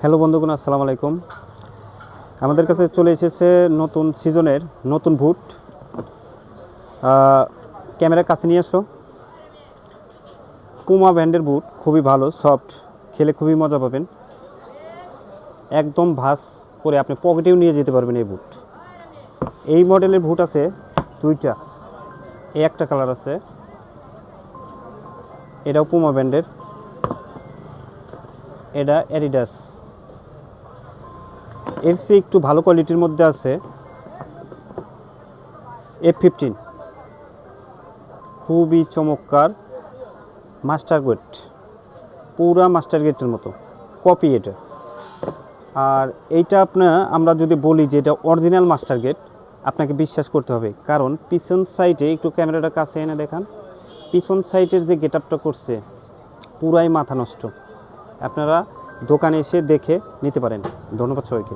Hello বন্ধুগণ, আসসালামু আলাইকুম। আমাদের কাছে চলে এসেছে নতুন সিজনের নতুন বুট। ক্যামেরার কাছে নিয়ে আসো। পুমা ব্র্যান্ডের বুট, খুবই ভালো, সফট, খেলে খুবই মজা পাবেন। একদম ভাঁজ করে আপনি পকেটেও নিয়ে যেতে পারবেন এই বুট। এই মডেলের বুট আছে দুইটা, এই একটা কালার আছে, এটাও পুমা ব্র্যান্ডের, এটা অ্যাডিডাস। এর চেয়ে একটু ভালো কোয়ালিটির মধ্যে আছে F15, খুবই চমৎকার, মাস্টার গেট, পুরা মাস্টার গেটের মতো কপি এটা। আর এইটা আমরা যদি বলি যে এটা অরিজিনাল মাস্টার গেট, আপনাকে বিশ্বাস করতে হবে, কারণ পিছন সাইডে একটু ক্যামেরাটা কাছে এনে দেখান। পিছন সাইডের যে গেট আপটা করছে পুরাই মাথা নষ্ট। আপনারা দোকানে এসে দেখে নিতে পারেন। ধন্যবাদ সবাইকে।